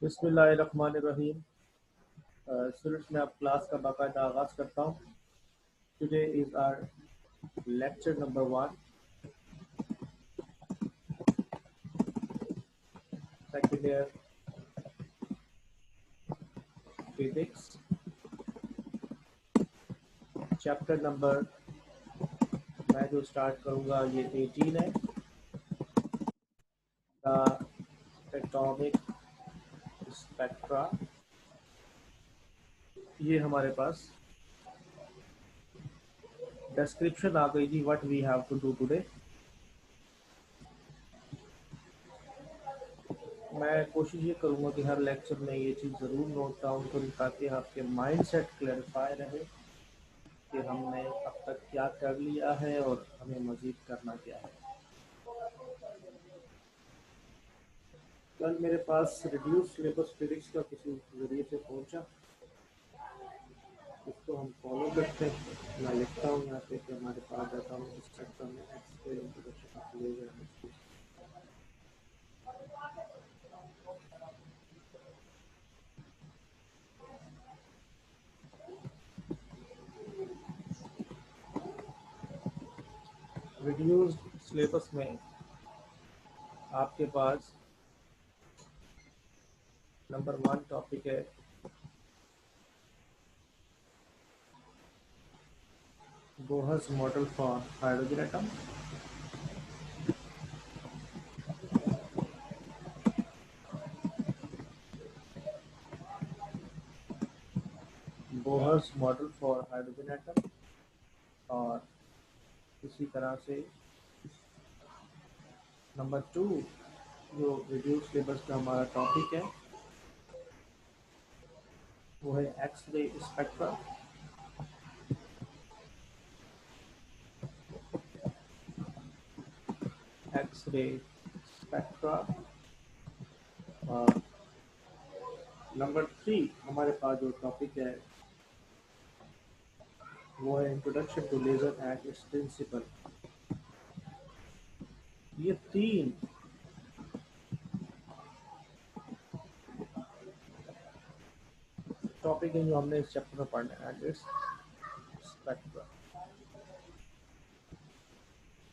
बिस्मिल्लाहिर्रहमानिर्रहीम। स्टूडेंट्स, मैं अब क्लास का बाकायदा आगाज़ करता हूँ। Today is our lecture number 1, second year physics, chapter number मैं जो स्टार्ट करूँगा ये 18 है, द एटॉमिक स्पेक्ट्रा। ये हमारे पास डिस्क्रिप्शन आ गई थी, what we have to do today. मैं कोशिश ये करूँगा कि हर लेक्चर में ये चीज़ ज़रूर नोट डाउन करूँ ताकि आपके माइंड सेट क्लैरिफाई रहे कि हमने अब तक क्या कर लिया है और हमें मज़ीद करना क्या है। कल मेरे पास रिड्यूस सिलेबस फिजिक्स का किसी ज़रिए से पहुंचा, इसको हम फॉलो करते हैं। मैं लिखता हूँ यहाँ पे कि हमारे पास डाटा में इस चैप्टर में explain introduction of laser and expression. Reduced syllabus में आपके पास नंबर 1 टॉपिक है Bohr's model for hydrogen atom. Bohr's model for hydrogen atom, और इसी तरह से नंबर 2 जो रिड्यूस सिलेबस का हमारा टॉपिक है वो है एक्स-रे स्पेक्ट्रा। X ray spectra. और नंबर 3 हमारे पास जो टॉपिक है वो है introduction to laser and its principle. ये 3 टॉपिक है जो हमने इस चैप्टर में पढ़ना है। And its spectra,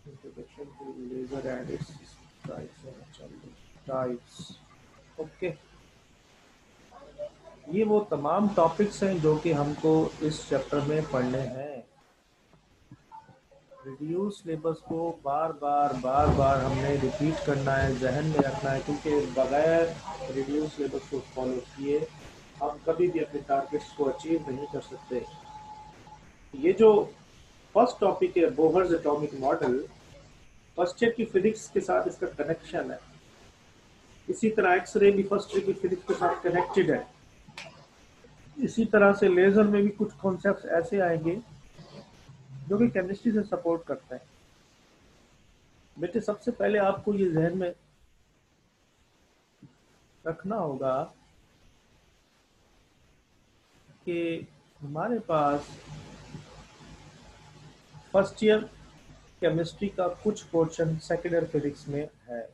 introduction to laser and its types. Okay, ये वो तमाम टॉपिक्स हैं जो कि हमको इस चैप्टर में पढ़ने हैं। रिड्यूस सिलेबस को बार बार हमने रिपीट करना है, जहन में रखना है, क्योंकि बगैर रिड्यूस सिलेबस को फॉलो किए हम कभी भी अपने टारगेट्स को अचीव नहीं कर सकते। ये जो फर्स्ट टॉपिक है Bohr's atomic model, first year की फिजिक्स के साथ इसका कनेक्शन है। इसी तरह एक्सरे भी फर्स्ट ईयर की फिजिक्स के साथ कनेक्टेड है। इसी तरह से लेजर में भी कुछ कॉन्सेप्ट्स ऐसे आएंगे जो कि केमिस्ट्री से सपोर्ट करते हैं। बेटे, सबसे पहले आपको ये जहन में रखना होगा कि हमारे पास फर्स्ट ईयर केमिस्ट्री का कुछ पोर्शन सेकेंड ईयर फिजिक्स में है,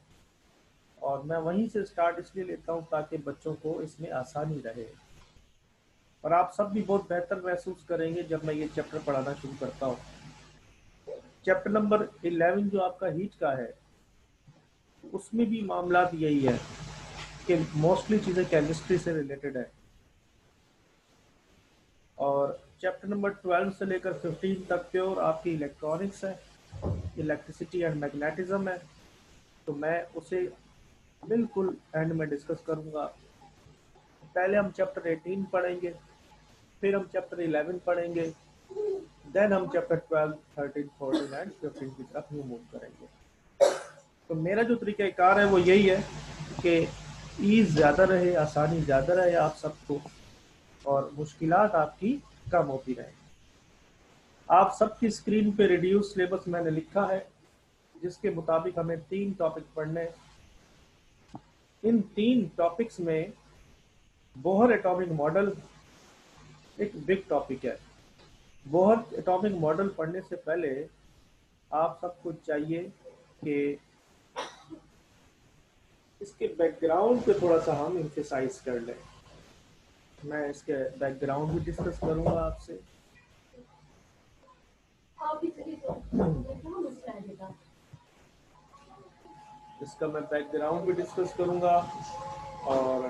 और मैं वहीं से स्टार्ट इसलिए लेता हूं ताकि बच्चों को इसमें आसानी रहे। और आप सब भी बहुत बेहतर महसूस करेंगे जब मैं ये चैप्टर पढ़ाना शुरू करता हूँ। चैप्टर नंबर 11 जो आपका हीट का है, उसमें भी मामला यही है कि मोस्टली चीज़ें केमिस्ट्री से रिलेटेड है। और चैप्टर नंबर 12 से लेकर 15 तक प्योर आपकी इलेक्ट्रॉनिक्स है, इलेक्ट्रिसिटी एंड मैग्नेटिज्म है। तो मैं उसे बिल्कुल एंड में डिस्कस करूंगा। पहले हम चैप्टर 18 पढ़ेंगे, फिर हम चैप्टर 11 पढ़ेंगे, देन हम चैप्टर 12, 13, 14 एंड 15 की तरफ मूव करेंगे। तो मेरा जो तरीक़ाकार है वो यही है कि ईज़ ज़्यादा रहे, आसानी ज़्यादा रहे आप सबको, और मुश्किलात आपकी कम होती रहे। आप सबकी स्क्रीन पे रिड्यूस सिलेबस मैंने लिखा है, जिसके मुताबिक हमें 3 टॉपिक पढ़ने हैं। इन 3 टॉपिक्स में बोहर एटॉमिक मॉडल एक बिग टॉपिक है। बोहर एटॉमिक मॉडल पढ़ने से पहले आप सबको चाहिए कि इसके बैकग्राउंड पे थोड़ा सा हम इम्फेसाइज कर लें। मैं इसके बैकग्राउंड भी डिस्कस करूंगा आपसे। इसका मैं बैकग्राउंड भी डिस्कस करूंगा और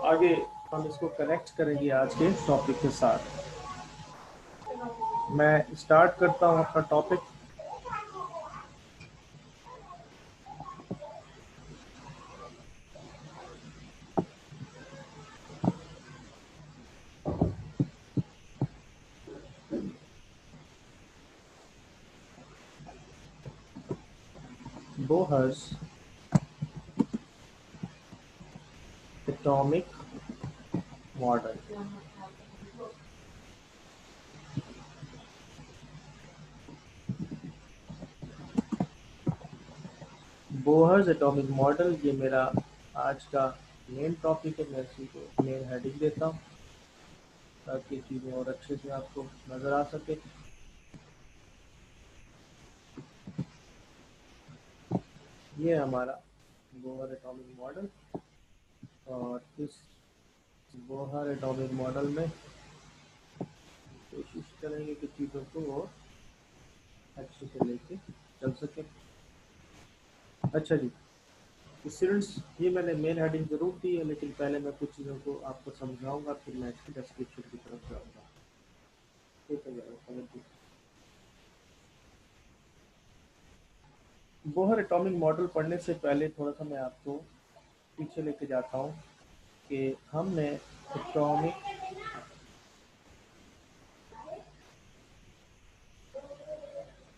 आगे हम इसको कनेक्ट करेंगे आज के टॉपिक के साथ। मैं स्टार्ट करता हूं अपना topic. Bohr's atomic model. Bohr's atomic model, ये मेरा आज का मेन टॉपिक है। मैं इसी को मेन हेडिंग देता हूँ ताकि चीज़ें और अच्छे से आपको नज़र आ सके। ये हमारा बोहर एटॉमिक मॉडल, और इस बोहर एटॉमिक मॉडल में कोशिश करेंगे कि चीज़ों को और अच्छे से लेके चल सके। अच्छा जी, तो स्टूडेंट्स, ये मैंने मेन हेडिंग जरूर दी है, लेकिन पहले मैं कुछ चीज़ों को आपको समझाऊंगा, फिर मैं इसकी डिस्क्रिप्शन की तरफ जाऊँगा। ठीक है जरा समझ लीजिए। बोहर एटॉमिक मॉडल पढ़ने से पहले थोड़ा सा मैं आपको पीछे लेके जाता हूँ कि हमने एटॉमिक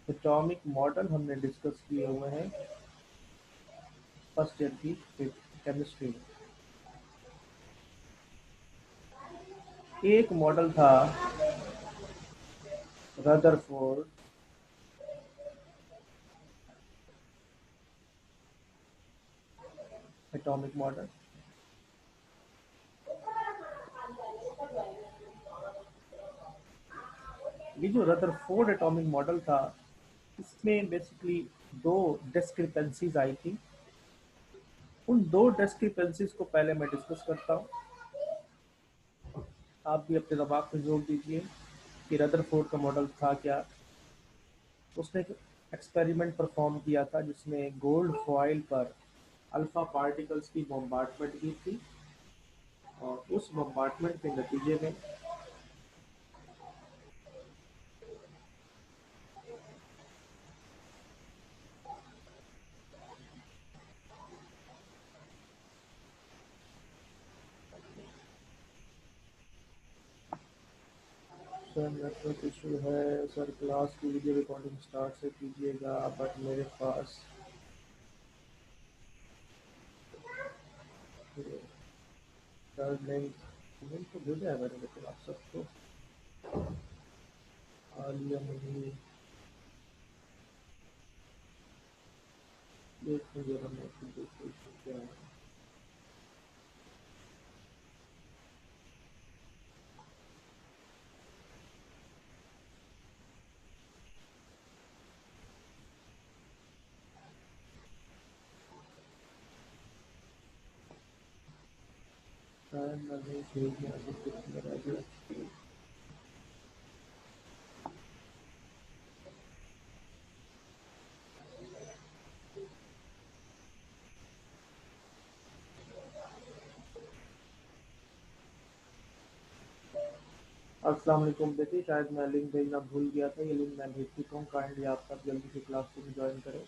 एटॉमिक मॉडल हमने डिस्कस किए हुए हैं फर्स्ट ईयर की केमिस्ट्री में। एक मॉडल था रदरफोर्ड एटॉमिक मॉडल। ये जो रदरफोर्ड एटॉमिक मॉडल था, इसमें बेसिकली दो डिस्क्रिपेंसीज आई थी। उन दो डिस्क्रिपेंसीज को पहले मैं डिस्कस करता हूँ। आप भी अपने दिमाग में जोड़ दीजिए कि रदरफोर्ड का मॉडल था क्या। उसने एक एक्सपेरिमेंट परफॉर्म किया था जिसमें गोल्ड फॉइल पर अल्फा पार्टिकल्स की बॉम्बार्डमेंट की थी, और उस बॉम्बार्डमेंट के नतीजे में सर नेटवर्क इशू है सर, क्लास की वीडियो रिकॉर्डिंग स्टार्ट से कीजिएगा, बट मेरे पास सर लिंक तो भेजा है मैंने, लेकिन आप सबको आलिया नहीं देख जरा, मैं देखो क्या है। शायद मैं नहीं भेज दिया, अभी कुछ मेरा जो अस्सलाम वालेकुम। देखिए, शायद मैं लिंक भेजना भूल गया था, ये लिंक मैं भेज चुका हूँ। काइंडली आप सब जल्दी से क्लास को ज्वाइन करें।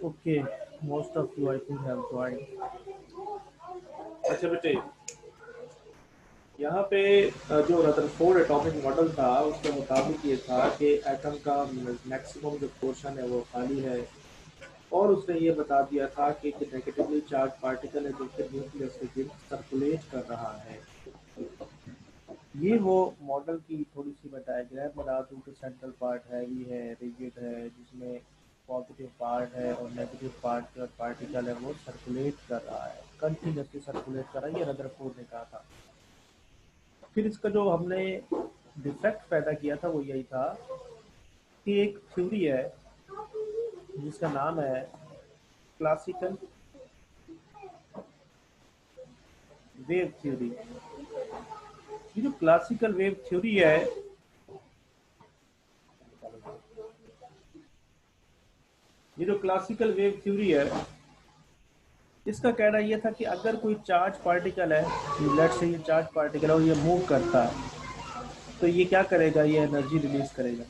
Okay, most of you I think have join. अच्छा बेटे, यहाँ पे जो रदरफोर्ड एटॉमिक मॉडल था उसके मुताबिक ये था कि एटम का मैक्सिमम जो पोर्शन है वो खाली है, और उसने ये बता दिया था कि नेगेटिवली चार्ज पार्टिकल है जो कि न्यूक्लियस के गिर्द सर्कुलेट कर रहा है। ये वो मॉडल की थोड़ी सी मैं डायग्राम बना दूँ कि सेंट्रल पार्ट हैवी है, रिजिड है, जिसमें पॉजिटिव पार्ट है और नेगेटिव पार्ट जो पार्टिकल है वो सर्कुलेट कर रहा है, कंटिन्यूसली सर्कुलेट कर रहा है, ये रदरफोर्ड ने कहा था। फिर इसका जो हमने डिफेक्ट पैदा किया था वो यही था कि एक थ्योरी है जिसका नाम है क्लासिकल वेव थ्योरी। ये जो क्लासिकल वेव थ्योरी है, ये जो क्लासिकल वेव थ्योरी है, इसका कहना यह था कि अगर कोई चार्ज पार्टिकल है, लेट से ये चार्ज पार्टिकल है और ये मूव करता है, तो ये क्या करेगा, ये एनर्जी रिलीज करेगा।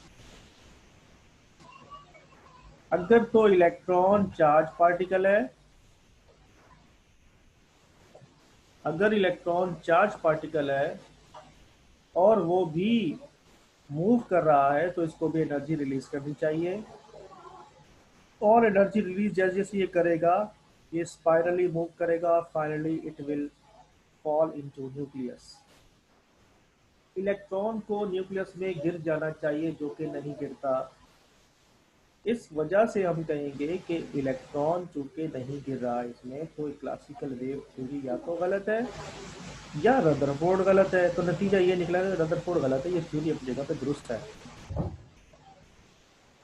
अगर तो इलेक्ट्रॉन चार्ज पार्टिकल है, अगर इलेक्ट्रॉन चार्ज पार्टिकल है और वो भी मूव कर रहा है तो इसको भी एनर्जी रिलीज करनी चाहिए। और एनर्जी रिलीज जैसे जैसे ये करेगा, ये स्पाइरली मूव करेगा, finally it will fall into nucleus. Electron को न्यूक्लियस में गिर जाना चाहिए, जो कि नहीं गिरता। इस वजह से हम कहेंगे कि इलेक्ट्रॉन चूंकि नहीं गिर रहा है इसमें, तो क्लासिकल वेव थ्योरी या तो गलत है या रदरफोर्ड गलत है। तो नतीजा ये निकला कि रदरफोर्ड गलत है, ये थ्योरी अपनी जगह पे दुरुस्त है।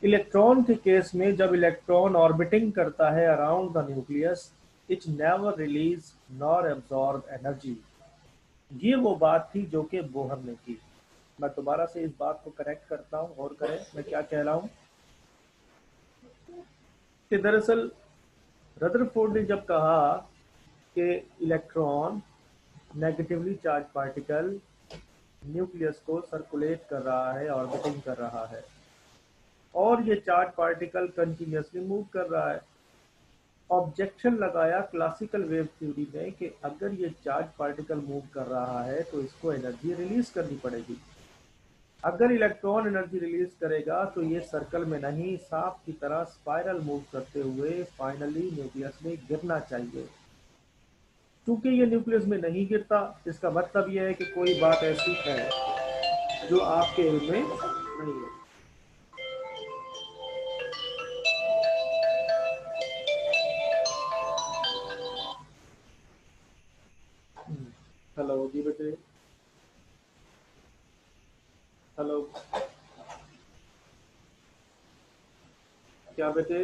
इलेक्ट्रॉन के केस में जब इलेक्ट्रॉन ऑर्बिटिंग करता है around the nucleus, it never release nor absorb energy. ये वो बात थी जो कि बोहर ने की। मैं दोबारा से इस बात को करेक्ट करता हूँ, और करें मैं क्या कह रहा हूँ कि दरअसल रदरफोर्ड ने जब कहा कि electron negatively charge particle nucleus को सर्कुलेट कर रहा है, ऑर्बिटिंग कर रहा है, और ये चार्ज पार्टिकल कंटिन्यूसली मूव कर रहा है, ऑब्जेक्शन लगाया क्लासिकल वेव थ्योरी में कि अगर ये चार्ज पार्टिकल मूव कर रहा है तो इसको एनर्जी रिलीज करनी पड़ेगी। अगर इलेक्ट्रॉन एनर्जी रिलीज करेगा तो ये सर्कल में नहीं, सांप की तरह स्पाइरल मूव करते हुए फाइनली न्यूक्लियस में गिरना चाहिए। क्योंकि ये न्यूक्लियस में नहीं गिरता, इसका मतलब यह है कि कोई बात ऐसी है जो आपके इल्म में नहीं है। हेलो जी बेटे। हेलो। क्या बेटे?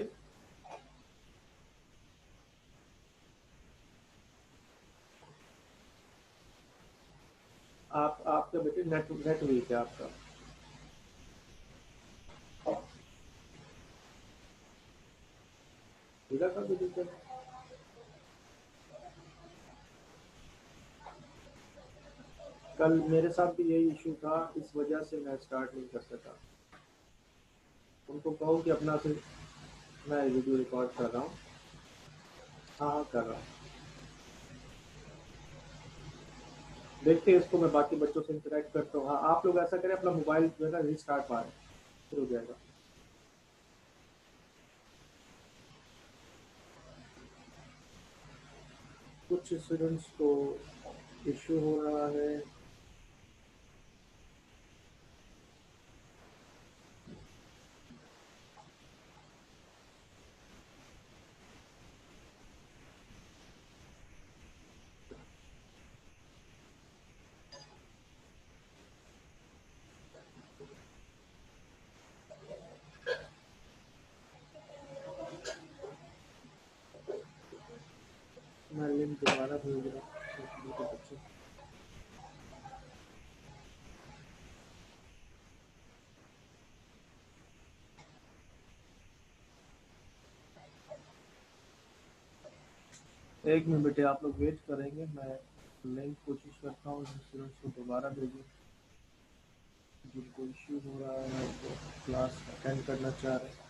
आप आपका बेटे नेट नेट वीक है आपका। इधर का भी दिक्कत है। कल मेरे साथ भी यही इशू था, इस वजह से मैं स्टार्ट नहीं कर सका। उनको कहो कि अपना से मैं वीडियो रिकॉर्ड कर रहा हूँ। हाँ हाँ कर रहा हूँ। देखते हैं इसको, मैं बाकी बच्चों से इंटरेक्ट करता हूँ। हाँ आप लोग ऐसा करें, अपना मोबाइल जो है ना रिस्टार्ट मारें, फिर हो जाएगा। कुछ स्टूडेंट्स को इशू हो रहा है। मैं लिंक दोबारा भेज रहा हूँ बच्चों। एक मिनट बेटे, आप लोग वेट करेंगे, मैं लिंक कोशिश करता हूँ स्टूडेंट्स को दोबारा भेजूँ जिनको इश्यू हो रहा है, तो क्लास अटेंड करना चाह रहे हैं।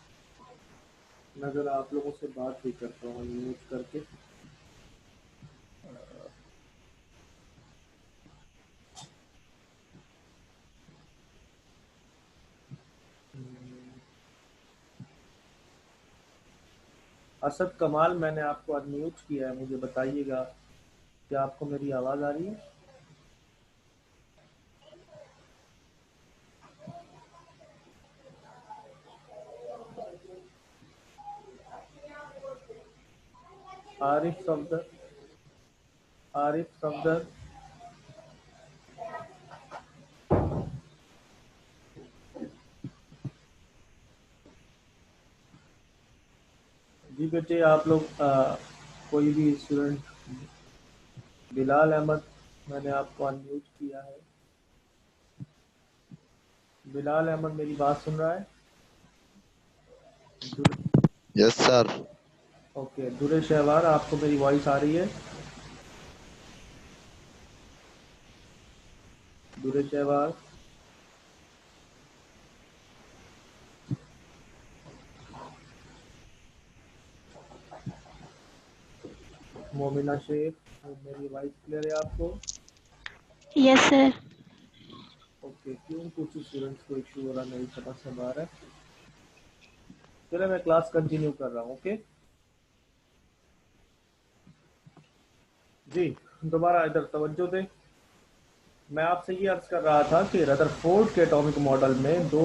मैं ज़रा आप लोगों से बात भी करता हूँ म्यूट करके। असद कमाल, मैंने आपको अनम्यूट किया है, मुझे बताइएगा क्या आपको मेरी आवाज़ आ रही है? आरिफ सफदर, आरिफ सफदर, जी बेटे आप लोग कोई भी स्टूडेंट, बिलाल अहमद, मैंने आपको अनम्यूट किया है। बिलाल अहमद मेरी बात सुन रहा है? Yes sir. ओके, दुरे शहवार, आपको मेरी वॉइस आ रही है? दुरे शहवार, मोमिना शेख, मेरी वॉइस क्लियर है आपको? Yes sir. ओके, क्यों कुछ स्टूडेंट्स को इशू हो रहा, मेरी समझ से बाहर है। चलो मैं क्लास कंटिन्यू कर रहा हूँ। ओके जी, दोबारा इधर तवज्जो दें। मैं आपसे ये अर्ज कर रहा था कि रदरफोर्ड के एटॉमिक मॉडल में दो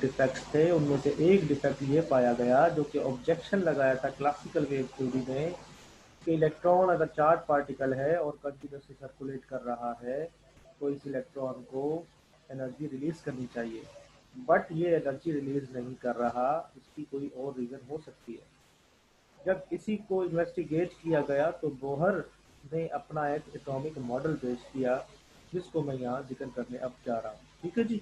डिफेक्ट्स थे। उनमें से एक डिफेक्ट ये पाया गया, जो कि ऑब्जेक्शन लगाया था क्लासिकल वेव थ्योरी में, कि इलेक्ट्रॉन अगर चार्ज पार्टिकल है और कंटिन्यूसली सर्कुलेट कर रहा है तो इस इलेक्ट्रॉन को एनर्जी रिलीज करनी चाहिए। बट ये एनर्जी रिलीज नहीं कर रहा, इसकी कोई और रीज़न हो सकती है। जब इसी को इन्वेस्टिगेट किया गया तो बोहर ने अपना एक एटॉमिक मॉडल पेश किया, जिसको मैं यहाँ जिक्र करने अब जा रहा हूँ। ठीक है जी।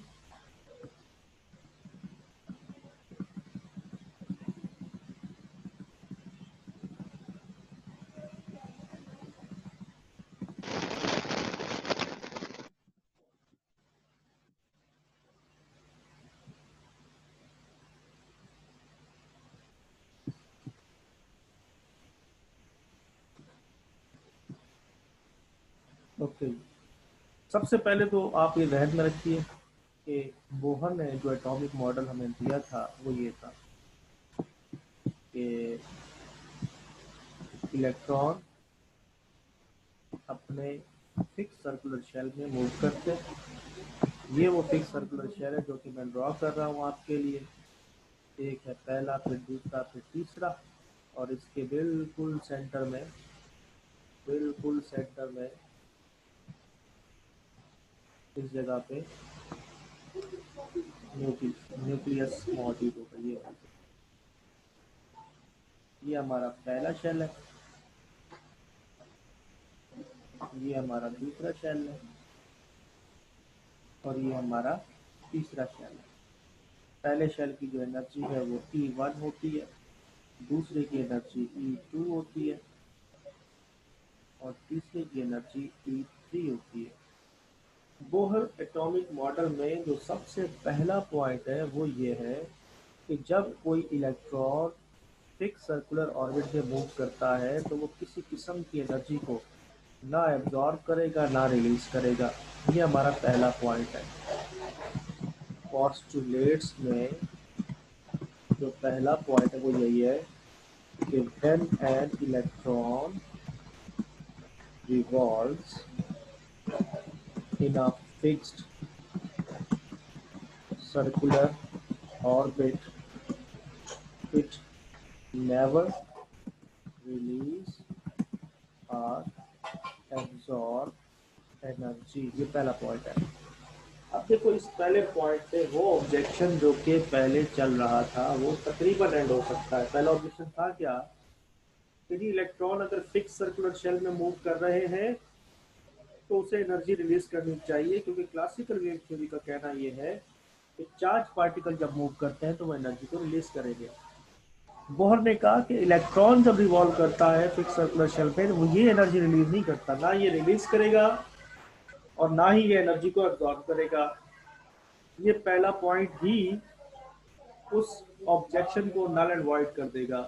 ओके, सबसे पहले तो आप ये जहन में रखिए कि बोहर ने जो एटॉमिक मॉडल हमें दिया था वो ये था कि इलेक्ट्रॉन अपने फिक्स सर्कुलर शेल में मूव करते हैं। ये वो फिक्स सर्कुलर शेल है जो कि मैं ड्रॉ कर रहा हूँ आपके लिए। एक है पहला, फिर दूसरा, फिर तीसरा, और इसके बिल्कुल सेंटर में, बिल्कुल सेंटर में इस जगह पे न्यूक्लियस मौजूद होगा। ये हमारा पहला शेल है, ये हमारा दूसरा शेल है, और ये हमारा तीसरा शेल है। पहले शेल की जो एनर्जी है वो E1 होती है, दूसरे की एनर्जी E2 होती है, और तीसरे की एनर्जी E3 होती है। बोहर एटॉमिक मॉडल में जो सबसे पहला पॉइंट है वो ये है कि जब कोई इलेक्ट्रॉन फिक्स सर्कुलर ऑर्बिट में मूव करता है तो वो किसी किस्म की एनर्जी को ना एब्जॉर्ब करेगा ना रिलीज करेगा। ये हमारा पहला पॉइंट है। पोस्टुलेट्स में जो पहला पॉइंट है वो यही है कि when an electron revolves in a fixed circular orbit, it never release or absorb energy. ये पहला पॉइंट है। अब देखो, इस पहले पॉइंट पे वो ऑब्जेक्शन जो कि पहले चल रहा था वो तकरीबन एंड हो सकता है। पहला ऑब्जेक्शन था क्या कि इलेक्ट्रॉन अगर फिक्स सर्कुलर शेल में मूव कर रहे हैं तो उसे एनर्जी रिलीज करनी चाहिए, क्योंकि क्लासिकल वेव थ्योरी का कहना यह है कि चार्ज पार्टिकल जब मूव करते हैं तो वो एनर्जी को रिलीज करेंगे। बोहर ने कहा कि इलेक्ट्रॉन जब रिवॉल्व करता है फिक्स सर्कुलर शेल पे वो ये एनर्जी रिलीज नहीं करता, ना ये रिलीज करेगा और ना ही ये एनर्जी को एब्जॉर्ब करेगा। ये पहला पॉइंट ही उस ऑब्जेक्शन को नल एंड वॉइड कर देगा।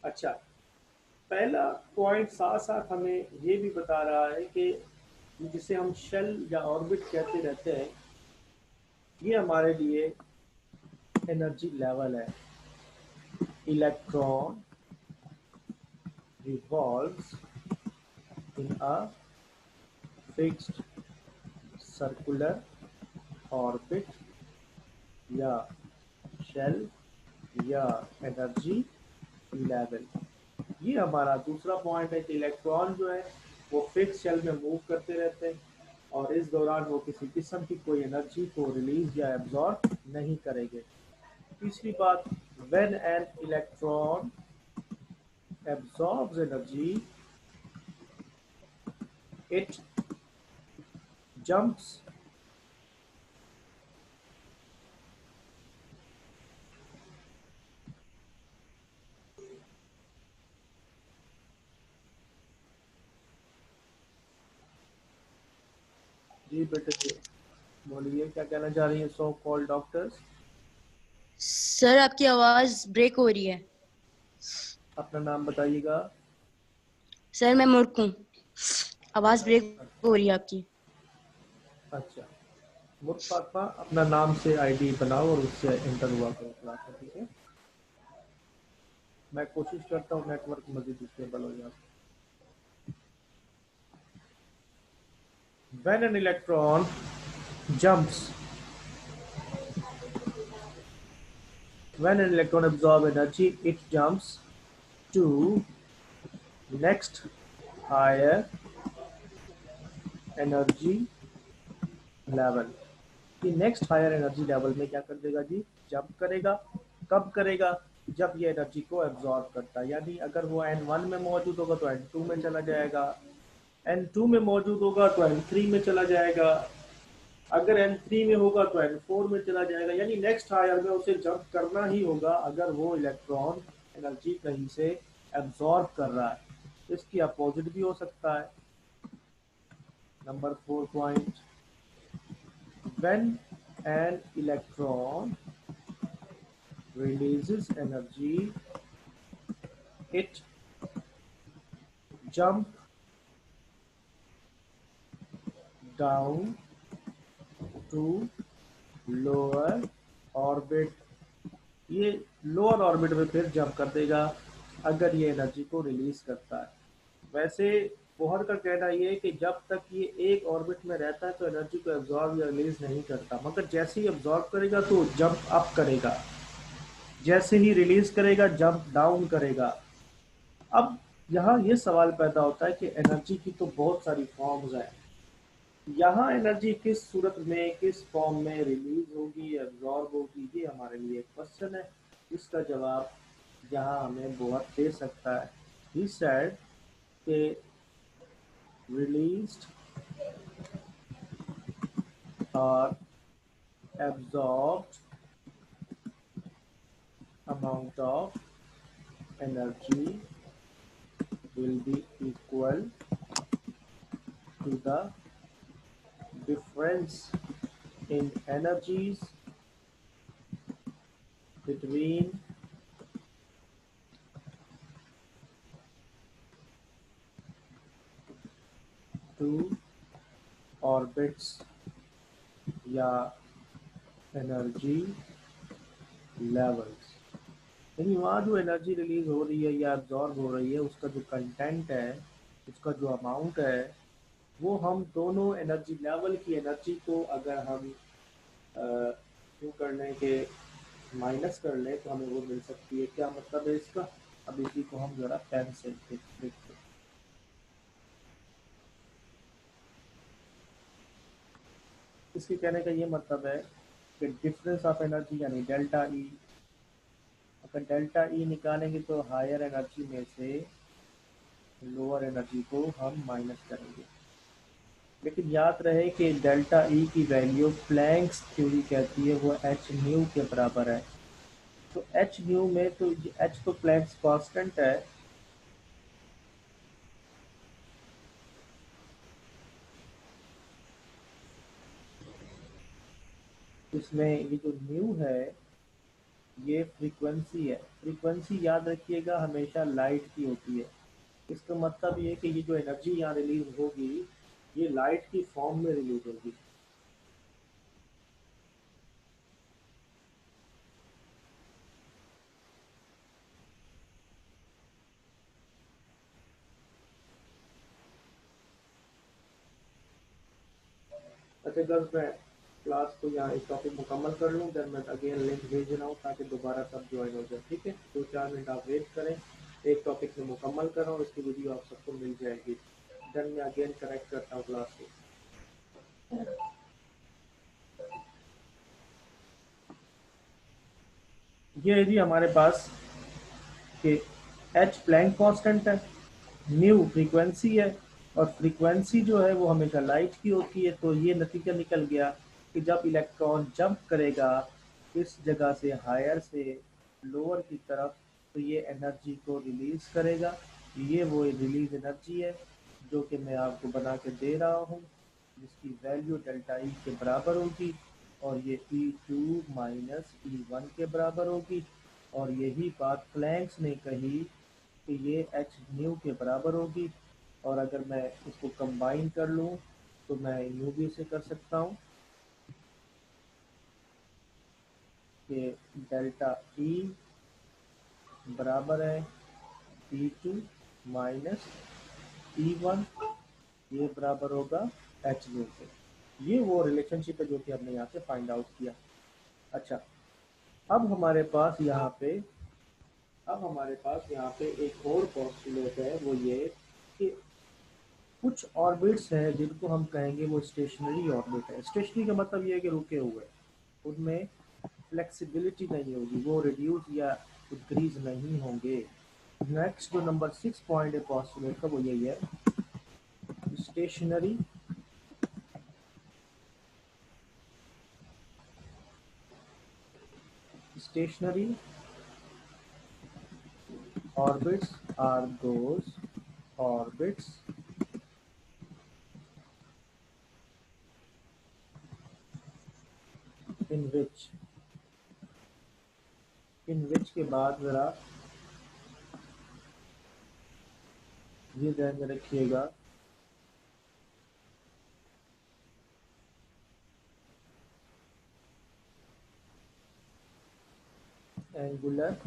अच्छा, पहला पॉइंट साथ साथ हमें ये भी बता रहा है कि जिसे हम शेल या ऑर्बिट कहते रहते हैं, ये हमारे लिए एनर्जी लेवल है। electron revolves in a fixed circular orbit या शेल या एनर्जी लेवल। ये हमारा दूसरा पॉइंट है कि इलेक्ट्रॉन जो है वो फिक्स शेल में मूव करते रहते हैं और इस दौरान वो किसी किस्म की कोई एनर्जी को रिलीज या एब्जॉर्ब नहीं करेंगे। तीसरी बात, when an electron absorbs energy it jumps जी बेटे जी बोलिए क्या कहना चाह रही है सो कॉल्ड डॉक्टर्स। सर आपकी आवाज ब्रेक हो रही है। अपना नाम बताइएगा। सर मैं मूर्ख हूँ, आवाज ब्रेक हो रही है आपकी। अच्छा मुतफाका अपना नाम से आईडी बनाओ और उससे एंटर हुआ करो क्लास में, ठीक है। मैं कोशिश करता हूँ नेटवर्क मजीद स्टेबल हो जाए। When an electron jumps, when an electron absorbs energy, it jumps to next higher energy level। कि नेक्स्ट हायर एनर्जी लेवल में क्या कर देगा जी, जंप करेगा। कब करेगा, जब ये एनर्जी को एब्जॉर्ब करता है। यानी अगर वो N1 में मौजूद होगा तो N2 में चला जाएगा, N2 में मौजूद होगा तो N3 में चला जाएगा, अगर N3 में होगा तो N4 में चला जाएगा। यानी नेक्स्ट हायर में उसे जंप करना ही होगा अगर वो इलेक्ट्रॉन एनर्जी कहीं से एब्जॉर्ब कर रहा है। इसकी अपोजिट भी हो सकता है। Number 4 point, when an electron releases energy it jump down to lower orbit। ये लोअर ऑर्बिट में फिर जंप कर देगा अगर ये एनर्जी को रिलीज करता है। वैसे बोहर का कहना ये है कि जब तक ये एक ऑर्बिट में रहता है तो एनर्जी को एब्जॉर्ब या रिलीज नहीं करता, मगर जैसे ही एब्जॉर्ब करेगा तो जंप अप करेगा, जैसे ही रिलीज करेगा जंप डाउन करेगा। अब यहाँ ये सवाल पैदा होता है कि एनर्जी की तो बहुत सारी फॉर्म्स हैं, यहाँ एनर्जी किस सूरत में किस फॉर्म में रिलीज होगी एब्जॉर्ब होगी, ये हमारे लिए एक क्वेश्चन है। इसका जवाब यहाँ हमें बहुत दे सकता है। ही सेड कि released or absorbed amount of energy will be equal to the difference in energies between two orbits या एनर्जी लेवल्स। यानी वहाँ जो एनर्जी रिलीज हो रही है या एब्जॉर्ब हो रही है उसका जो कंटेंट है, उसका जो अमाउंट है, वो हम दोनों एनर्जी लेवल की एनर्जी को अगर हम क्यों कर लें कि माइनस कर लें तो हमें वो मिल सकती है। क्या मतलब है इसका, अब इसी को हम जरा पेन से देखते हैं। इसके कहने का ये मतलब है कि डिफरेंस ऑफ एनर्जी यानी डेल्टा ई, अगर डेल्टा ई निकालेंगे तो हायर एनर्जी में से लोअर एनर्जी को हम माइनस करेंगे। लेकिन याद रहे कि डेल्टा ई की वैल्यू प्लैंक्स थ्योरी कहती है वो एच न्यू के बराबर है। तो एच न्यू में तो एच तो प्लैंक्स कांस्टेंट है, इसमें ये जो न्यू है ये फ्रीक्वेंसी है। फ्रीक्वेंसी याद रखिएगा हमेशा लाइट की होती है। इसका मतलब ये कि ये जो एनर्जी यहाँ रिलीज होगी ये लाइट की फॉर्म में रिलीज होगी। अच्छा गर्ल्स, मैं क्लास को यहाँ एक टॉपिक मुकम्मल कर लूँ, देन मैं अगेन लिंक भेज रहा हूँ ताकि दोबारा सब ज्वाइन हो जाए। ठीक है, 2-4 मिनट आप वेट करें, एक टॉपिक में मुकम्मल कर रहा हूँ, इसकी वीडियो आप सबको मिल जाएगी। देन मैं अगेन कनेक्ट करता हूँ क्लास को। ये है जी हमारे पास कि एच प्लैंक कांस्टेंट है, न्यू फ्रीक्वेंसी है, और फ्रीक्वेंसी जो है वो हमेशा लाइट की होती है। तो ये नतीजा निकल गया कि जब इलेक्ट्रॉन जंप करेगा इस जगह से हायर से लोअर की तरफ, तो ये एनर्जी को रिलीज करेगा। ये वो रिलीज एनर्जी है जो कि मैं आपको बना के दे रहा हूँ, जिसकी वैल्यू डेल्टा ई के बराबर होगी, और ये E2 माइनस E1 के बराबर होगी। और यही बात प्लैंक्स ने कही कि ये एच न्यू के बराबर होगी। और अगर मैं इसको कंबाइन कर लूँ तो मैं यूँ भी इसे कर सकता हूँ कि डेल्टा ई बराबर है E2 माइनस E1, ये बराबर होगा एच न्यू के। ये वो रिलेशनशिप है जो कि हमने यहाँ से फाइंड आउट किया। अच्छा, अब हमारे पास यहाँ पे एक और पोस्टुलेट है, वो ये कि कुछ ऑर्बिट्स हैं जिनको हम कहेंगे वो स्टेशनरी ऑर्बिट है। स्टेशनरी का मतलब ये है कि रुके हुए, उनमें फ्लेक्सिबिलिटी नहीं होगी, वो रिड्यूस या इंक्रीज नहीं होंगे। नेक्स्ट जो नंबर 6 पॉइंट है पोस्टुलेट का, वो यही है, stationary stationary orbits are those orbits in which के बाद जरा ये ध्यान में रखिएगा, angular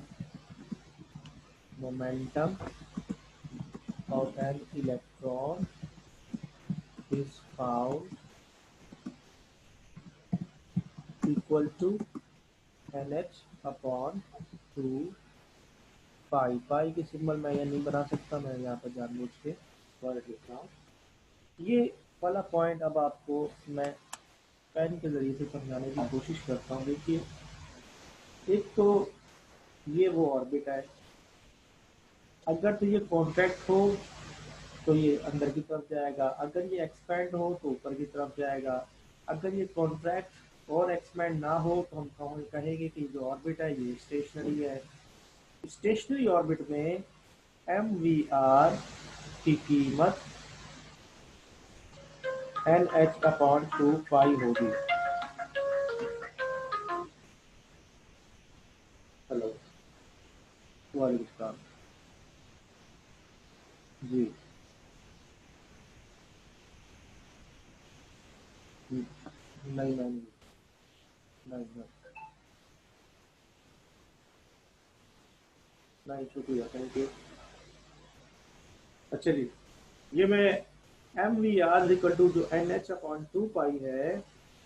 momentum of an electron is found equal to nh upon 2 पाई। पाई की सिंबल मैं यहाँ नहीं बना सकता, मैं यहाँ पर जानबूझ के वर्ड लिख रहा हूँ। ये वाला पॉइंट अब आपको मैं पेन के ज़रिए से समझाने की कोशिश करता हूँ। देखिए, एक तो ये वो ऑर्बिट है, अगर तो ये कॉन्ट्रैक्ट हो तो ये अंदर की तरफ जाएगा, अगर ये एक्सपैंड हो तो ऊपर की तरफ जाएगा। अगर ये कॉन्ट्रैक्ट और एक्सपैंड ना हो तो हम कहेंगे कि जो ऑर्बिट है ये स्टेशनरी है। स्टेशनरी ऑर्बिट में MVR की कीमत NH/2 पाई होगी। हेलो, वालेकुम सलाम जी। नहीं नहीं नहीं नहीं नहीं, शुक्रिया, थैंक यू। अच्छा जी, ये मैं MVR जो NH/2 पाई है,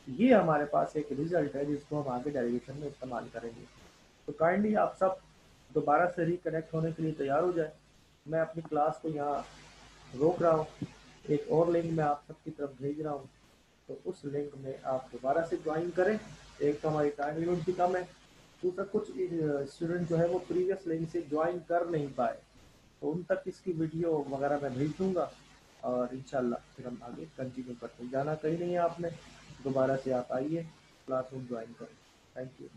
ये हमारे पास एक रिजल्ट है जिसको हम आगे डेरिवेशन में इस्तेमाल करेंगे। तो काइंडली आप सब दोबारा से रिकनेक्ट होने के लिए तैयार हो जाए। मैं अपनी क्लास को यहाँ रोक रहा हूँ, एक और लिंक मैं आप सबकी तरफ भेज रहा हूँ, तो उस लिंक में आप दोबारा से ज्वाइन करें। एक तो हमारी टाइम लिमिट भी कम है, दूसरा कुछ स्टूडेंट जो है वो प्रीवियस लिंक से ज्वाइन कर नहीं पाए, तो उन तक इसकी वीडियो वगैरह मैं भेज दूंगा, और इंशाल्लाह फिर हम आगे कंटिन्यू करते हैं। जाना कहीं नहीं है आपने, दोबारा से आप आइए, क्लासरूम ज्वाइन करें। Thank you.